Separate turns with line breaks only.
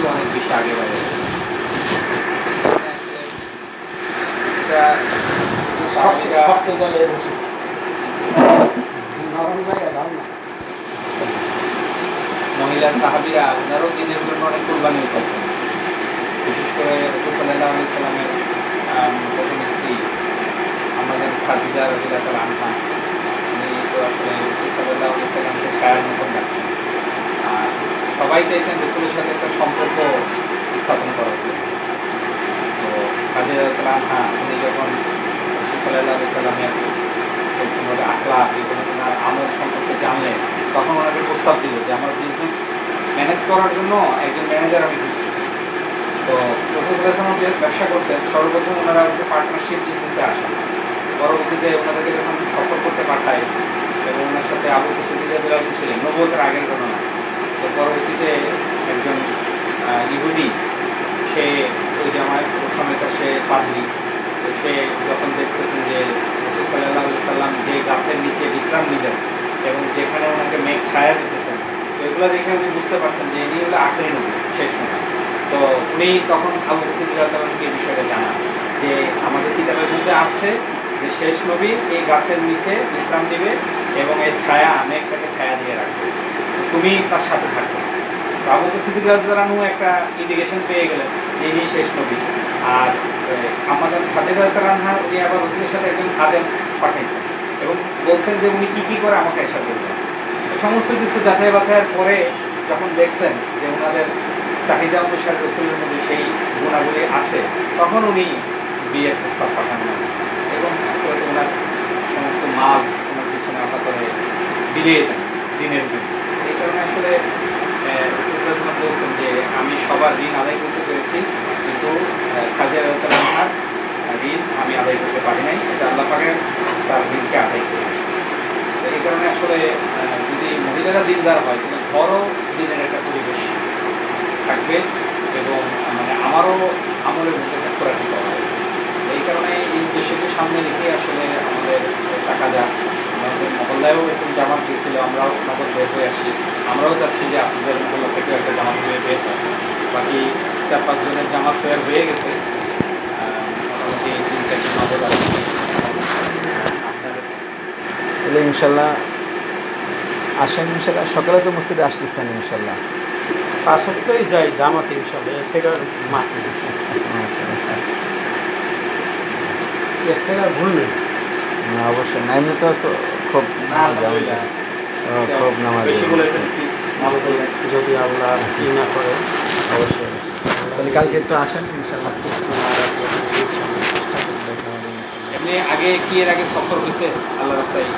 থেকে অনেক বেশি আগে বাড়ে। এটা
শক্ত জলে নরম জায়গা দাও না।
মহিলা সাহাবীরা ওনারও দিনের জন্য অনেক কুরবানি উঠাইছেন। বিশেষ করে রাসূল সাল্লাল্লাহু আলাইহি সাল্লামের প্রথম স্ত্রী আমাদের খাদিজা রাদিয়াল্লাহু তাআলা আনহা, উনি তো আসলে রাসূল সাল্লাল্লাহু আলাইহি সাল্লামকে ছায়ার মতন রাখছেন। আর সবাই চাইতেন রাসূলের সাথে একটা সম্পর্ক স্থাপন করার জন্য। তো খাদিজা রাদিয়াল্লাহু তাআলা আনহা উনি যখন রাসূল সাল্লাল্লাহু আলাইহি সাল্লামের ওনার আখলাক এবং ওনার আমল সম্পর্কে জানলেন, তখন ওনাকে প্রস্তাব দিল যে আমার বিজনেস ম্যানেজ করার জন্য একজন ম্যানেজার আমি খুঁজতেছি। তো রাসূল সাল্লাল্লাহু আলাইহি ওয়াসাল্লাম ব্যবসা করতেন, সর্বপ্রথম ওনারা হচ্ছে পার্টনারশিপ বিজনেসে আসেন। পরবর্তীতে ওনাদেরকে যখন সফর করতে পাঠায় এবং ওনার সাথে আবু বকর সিদ্দিক রাদিয়াল্লাহু আনহু ছিলেন, নবুয়তের আগের ঘটনা। তো পরবর্তীতে একজন ইহুদি, সে ওই জামায় ওই সময়কার সে পাদ্রী, তো সে যখন দেখতেছেন যে রাসূল সাল্লাল্লাহু আলাইহি সাল্লাম যে গাছের নিচে বিশ্রাম নিলেন এবং যেখানে ওনাকে মেঘ ছায়া দিতেছেন, তো এগুলো দেখে উনি বুঝতে পারছেন যে ইনি হলো আখেরি নবী, শেষ নবী। তো উনি তখন আবু বকর সিদ্দিক রাদিয়াল্লাহু আনহুকে এই বিষয়টা জানান যে আমাদের কিতাবের মধ্যে আছে যে শেষ নবী এই গাছের নিচে বিশ্রাম নিবে এবং এই ছায়া মেঘটাকে ছায়া দিয়ে রাখবে, তুমি তার সাথে থাকবে। তো আবু বকর সিদ্দিক রাদিয়াল্লাহু আনহু একটা ইন্ডিকেশন পেয়ে গেলেন যে ইনি শেষ নবী। আর আমাদের খাদিজা রাদিয়াল্লাহু আনহা উনি আবার রাসূলের সাথে একজন খাদেম পাঠাইছেন এবং বলছেন যে উনি কী কী করে আমাকে এসা বলবেন। সমস্ত কিছু যাচাই বাছাইয়ের পরে যখন দেখছেন যে ওনাদের চাহিদা অনুসারে রাসূলের মধ্যে সেই গুণাবলী আছে, তখন উনি বিয়ের প্রস্তাব পাঠান না এবং ওনার সমস্ত মাল ওনার পিছনে আশা করে বিলিয়ে দেন দিনের জন্য। এই কারণে আসলে রাসূল সাল্লাল্লাহু আলাইহি ওয়াসাল্লাম বলছেন যে আমি সবার ঋণ আদায় করতে পেরেছি, কিন্তু খাদিজা রাদিয়াল্লাহু আনহার ঋণ আমি আদায় করতে পারি নাই। এটা আল্লাহ পাকের তার ঋণকে আদায় করে। তো এই কারণে আসলে যদি মহিলারা দিনদার হয় তাহলে ঘরও দিনের একটা পরিবেশ থাকবে এবং মানে আমারও আমলের মধ্যে একটা খোরাকি পাওয়া যাবে। এই কারণে এই উদ্দেশ্যকে সামনে রেখে আসলে আমাদের টাকা যা আমাদের মহল্লায়ও এরকম জামাত দিয়েছিল, আমরাও নগদ বের হয়ে আসি। আমরাও চাচ্ছি যে আপনাদের মহল্লা থেকেও একটা জামাত হয়ে বের হয়। বাকি 4-5 জনের জামাত তৈরি হয়ে গেছে, মোটামুটি 3-4 জন নগদ আছে।
তাহলে ইনশাল্লাহ আসেন, ইনশাল্লাহ সকালে তো মসজিদে আসতেছেন ইনশাল্লাহ।
5 সপ্তাহই যাই জামাতে ইনশাল্লাহ, এর থেকে আর মাঠ নেই, এর থেকে আর ভুল নেই।
অবশ্যই না, এমনি তো খুব খুব নামাজ
বেশি বলে ফেলছি, ভালো করলেন।
যদি আল্লাহ কি না করে অবশ্যই।
তাহলে কালকে একটু আসেন ইনশাল্লাহ।
এমনি আগে কি এর আগে সফর হয়েছে আল্লাহ রাস্তায়?